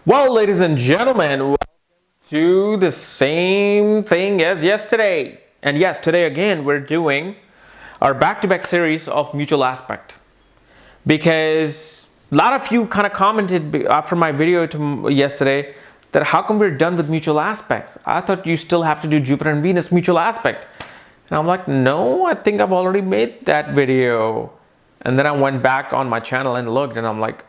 Well, ladies and gentlemen, welcome to the same thing as yesterday. And yes, today again, we're doing our back-to-back series of mutual aspect. Because a lot of you kind of commented after my video yesterday that how come we're done with mutual aspects? I thought you still have to do Jupiter and Venus mutual aspect. And I'm like, no, I think I've already made that video. And then I went back on my channel and looked and I'm like,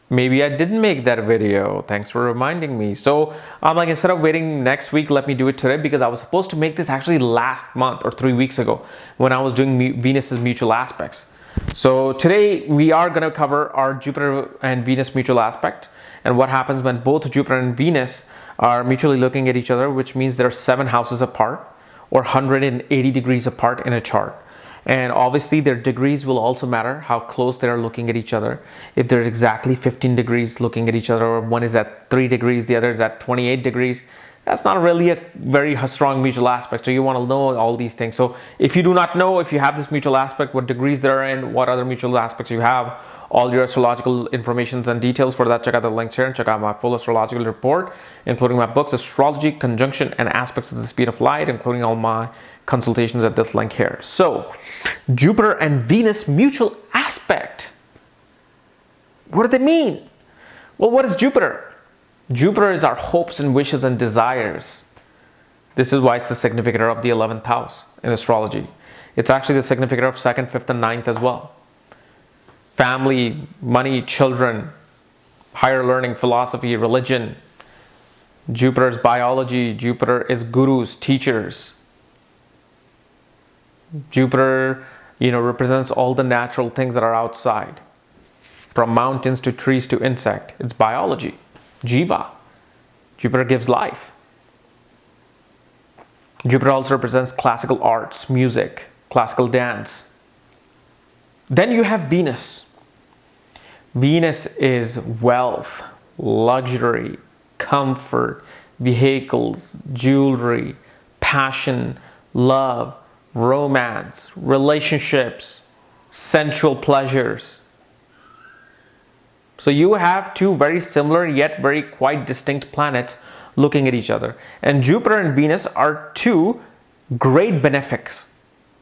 maybe I didn't make that video. Thanks for reminding me. So I'm like, instead of waiting next week, let me do it today, because I was supposed to make this actually last month or 3 weeks ago when I was doing Venus's mutual aspects. So today we are going to cover our Jupiter and Venus mutual aspect and what happens when both Jupiter and Venus are mutually looking at each other, which means they're 7 houses apart or 180 degrees apart in a chart. And obviously their degrees will also matter, how close they are looking at each other. If they're exactly 15 degrees looking at each other, or one is at 3 degrees, the other is at 28 degrees, that's not really a very strong mutual aspect. So you want to know all these things. So if you do not know, if you have this mutual aspect, what degrees they're in, what other mutual aspects you have, all your astrological informations and details for that, check out the links here and check out my full astrological report, including my books, Astrology, Conjunction, and Aspects of the Speed of Light, including all my consultations at this link here. So Jupiter and Venus mutual aspect. What do they mean? Well, what is Jupiter? Jupiter is our hopes and wishes and desires. This is why it's the significator of the 11th house in astrology. It's actually the significator of 2nd, 5th, and 9th as well. Family, money, children, higher learning, philosophy, religion. Jupiter is biology. Jupiter is gurus, teachers. Jupiter, represents all the natural things that are outside, from mountains to trees to insect. It's biology, Jiva. Jupiter gives life. Jupiter also represents classical arts, music, classical dance. Then you have Venus. Venus is wealth, luxury, comfort, vehicles, jewelry, passion, love, romance, relationships, sensual pleasures. So you have two very similar yet very quite distinct planets looking at each other. And Jupiter and Venus are two great benefics.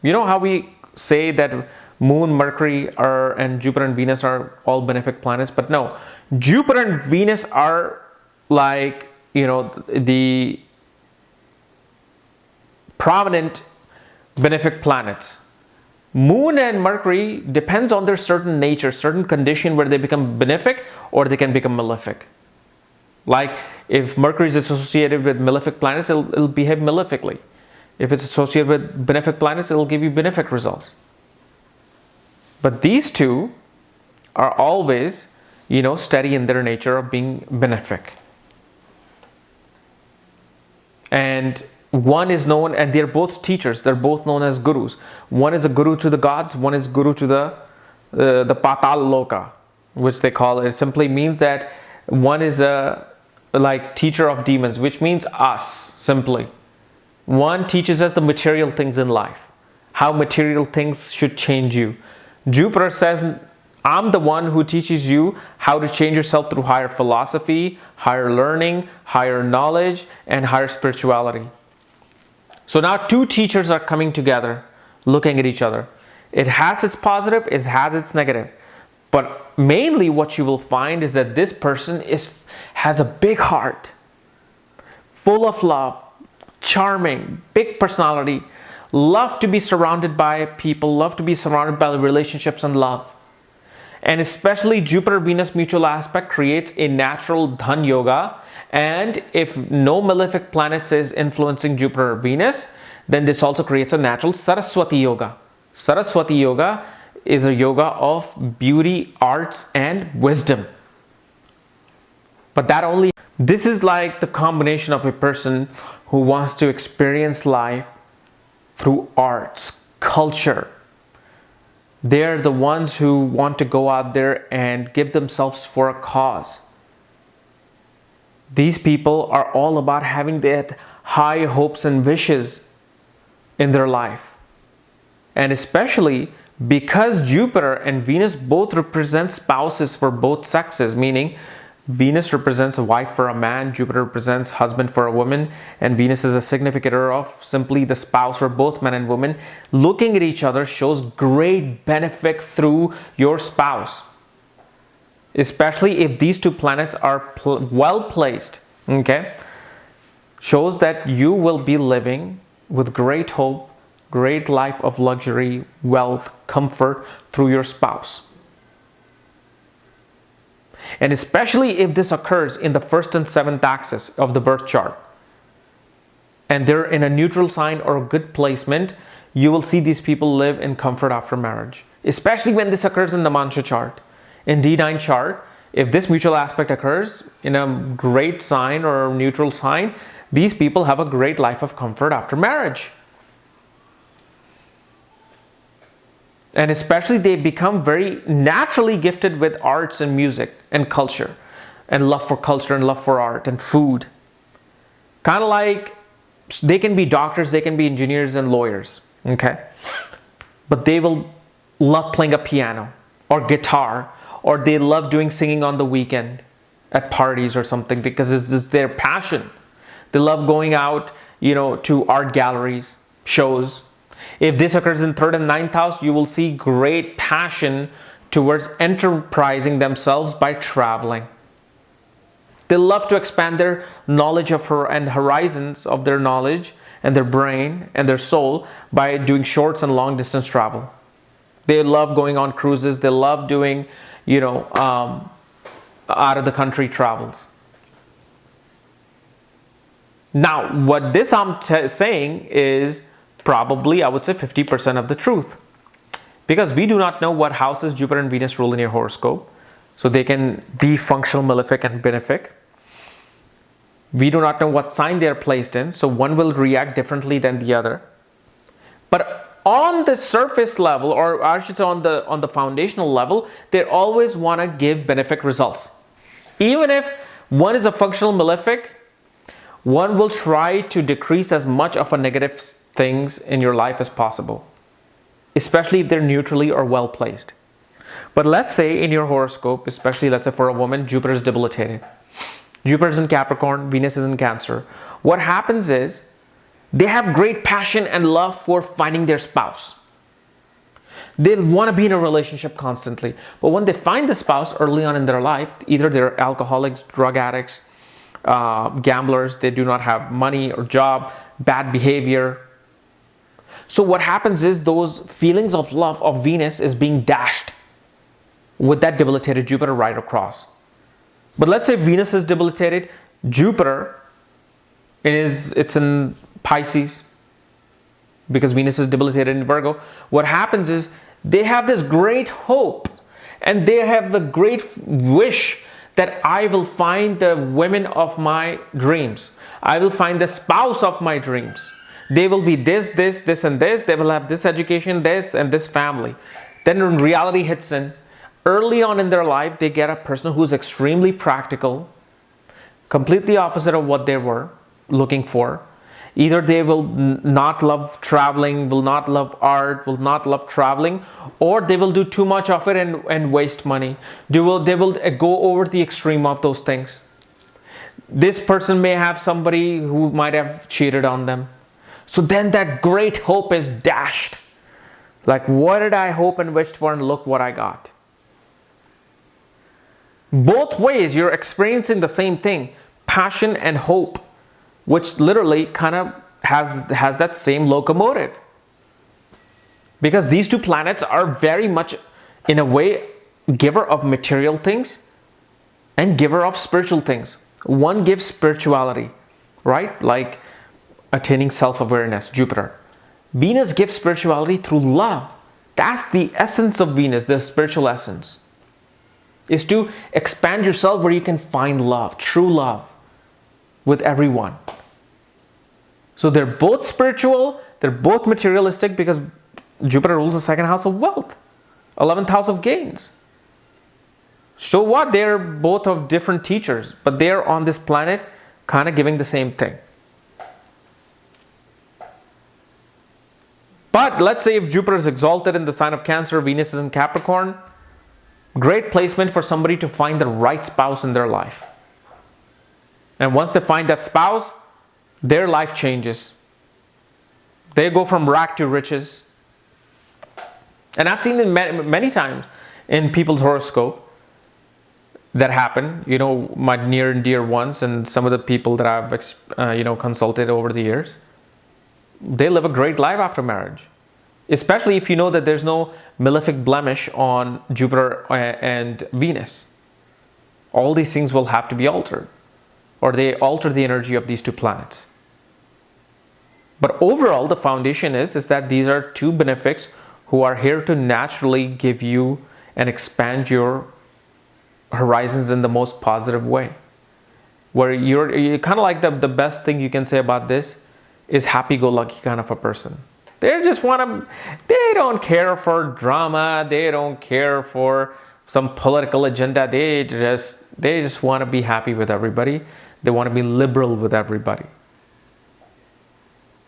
You know how we say that Moon, Mercury and Jupiter and Venus are all benefic planets? But no, Jupiter and Venus are like, the prominent benefic planets. Moon and Mercury depends on their certain nature, certain condition where they become benefic or they can become malefic. Like if Mercury is associated with malefic planets, it'll behave malefically. If it's associated with benefic planets, it'll give you benefic results. But these two are always, steady in their nature of being benefic. And one is known, and they're both teachers, they're both known as gurus. One is a guru to the gods, one is guru to the Patal Loka, which they call it. It simply means that one is a teacher of demons, which means us, simply. One teaches us the material things in life, how material things should change you. Jupiter says, I'm the one who teaches you how to change yourself through higher philosophy, higher learning, higher knowledge, and higher spirituality. So now two teachers are coming together, looking at each other. It has its positive, it has its negative. But mainly what you will find is that this person has a big heart, full of love, charming, big personality, love to be surrounded by people, love to be surrounded by relationships and love. And especially Jupiter-Venus mutual aspect creates a natural Dhan Yoga. And if no malefic planets is influencing Jupiter or Venus, then this also creates a natural Saraswati Yoga. Saraswati Yoga is a yoga of beauty, arts, and wisdom. But this is like the combination of a person who wants to experience life through arts, culture. They're the ones who want to go out there and give themselves for a cause. These people are all about having that high hopes and wishes in their life. And especially because Jupiter and Venus both represent spouses for both sexes, meaning Venus represents a wife for a man, Jupiter represents husband for a woman, and Venus is a significator of simply the spouse for both men and women. Looking at each other shows great benefit through your spouse, especially if these two planets are well placed. Okay, shows that you will be living with great hope, great life of luxury, wealth, comfort through your spouse. And especially if this occurs in the 1st and 7th axis of the birth chart, and they're in a neutral sign or a good placement, you will see these people live in comfort after marriage. Especially when this occurs in the Mancha chart. In D9 chart, if this mutual aspect occurs in a great sign or a neutral sign, these people have a great life of comfort after marriage. And especially they become very naturally gifted with arts and music and culture and love for culture and love for art and food. Kind of like they can be doctors, they can be engineers and lawyers, okay? But they will love playing a piano or guitar, or they love doing singing on the weekend at parties or something because it's their passion. They love going out, to art galleries, shows. If this occurs in 3rd and 9th house, you will see great passion towards enterprising themselves by traveling. They love to expand their knowledge of her and horizons of their knowledge and their brain and their soul by doing short and long distance travel. They love going on cruises. They love doing, out of the country travels. Now, what this I'm saying is probably, I would say, 50% of the truth. Because we do not know what houses Jupiter and Venus rule in your horoscope. So they can be functional, malefic, and benefic. We do not know what sign they are placed in. So one will react differently than the other. But on the surface level, or I should say on the foundational level, they always want to give benefic results. Even if one is a functional malefic, one will try to decrease as much of a negative things in your life as possible, especially if they're neutrally or well placed. But let's say in your horoscope, especially let's say for a woman, Jupiter is debilitated. Jupiter is in Capricorn, Venus is in Cancer. What happens is they have great passion and love for finding their spouse. They want to be in a relationship constantly. But when they find the spouse early on in their life, either they're alcoholics, drug addicts, gamblers, they do not have money or job, bad behavior. So what happens is those feelings of love of Venus is being dashed with that debilitated Jupiter right across. But let's say Venus is debilitated, Jupiter it's in Pisces because Venus is debilitated in Virgo. What happens is they have this great hope and they have the great wish that I will find the women of my dreams. I will find the spouse of my dreams. They will be this, and this. They will have this education, this, and this family. Then when reality hits in, early on in their life, they get a person who's extremely practical, completely opposite of what they were looking for. Either they will not love traveling, will not love art, will not love traveling, or they will do too much of it and waste money. They will go over the extreme of those things. This person may have somebody who might have cheated on them. So then that great hope is dashed. Like, what did I hope and wished for, and look what I got. Both ways, you're experiencing the same thing, passion and hope, which literally kind of has that same locomotive. Because these two planets are very much, in a way, giver of material things and giver of spiritual things. One gives spirituality, right? Like attaining self-awareness, Jupiter. Venus gives spirituality through love. That's the essence of Venus, the spiritual essence. Is to expand yourself where you can find love, true love, with everyone. So they're both spiritual, they're both materialistic because Jupiter rules the 2nd house of wealth, 11th house of gains. So what? They're both of different teachers, but they're on this planet kind of giving the same thing. But let's say if Jupiter is exalted in the sign of Cancer, Venus is in Capricorn, Great placement for somebody to find the right spouse in their life. And once they find that spouse, their life changes. They go from rag to riches. And I've seen it many times in people's horoscope that happen. You know, my near and dear ones and some of the people that I've consulted over the years. They live a great life after marriage. Especially if you know that there's no malefic blemish on Jupiter and Venus. All these things will have to be altered. Or they alter the energy of these two planets. But overall, the foundation is that these are two benefics who are here to naturally give you and expand your horizons in the most positive way. Where you're kind of like the best thing you can say about this is happy-go-lucky kind of a person. They don't care for drama. They don't care for some political agenda. They just want to be happy with everybody. They want to be liberal with everybody.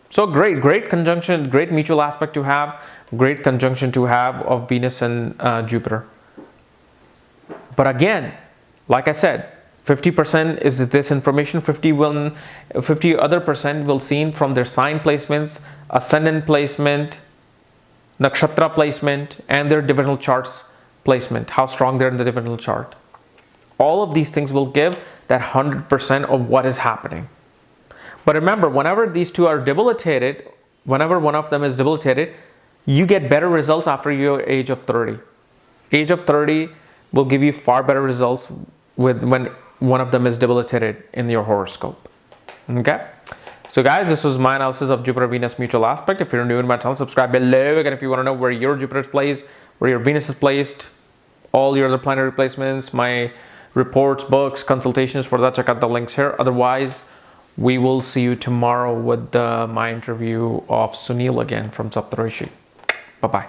So great conjunction, great mutual aspect to have, great conjunction to have of Venus and Jupiter. But again, like I said, 50% is this information, 50 other percent will seen from their sign placements, ascendant placement, nakshatra placement, and their divisional charts placement, how strong they're in the divisional chart. All of these things will give that 100% of what is happening. But remember, whenever these two are debilitated, whenever one of them is debilitated, you get better results after your age of 30. Age of 30 will give you far better results when one of them is debilitated in your horoscope. Okay? So guys, this was my analysis of Jupiter-Venus mutual aspect. If you're new to my channel, subscribe below. Again, if you want to know where your Jupiter is placed, where your Venus is placed, all your other planetary placements, my reports, books, consultations, for that, check out the links here. Otherwise, we will see you tomorrow with my interview of Sunil again from Saptarishi. Bye-bye.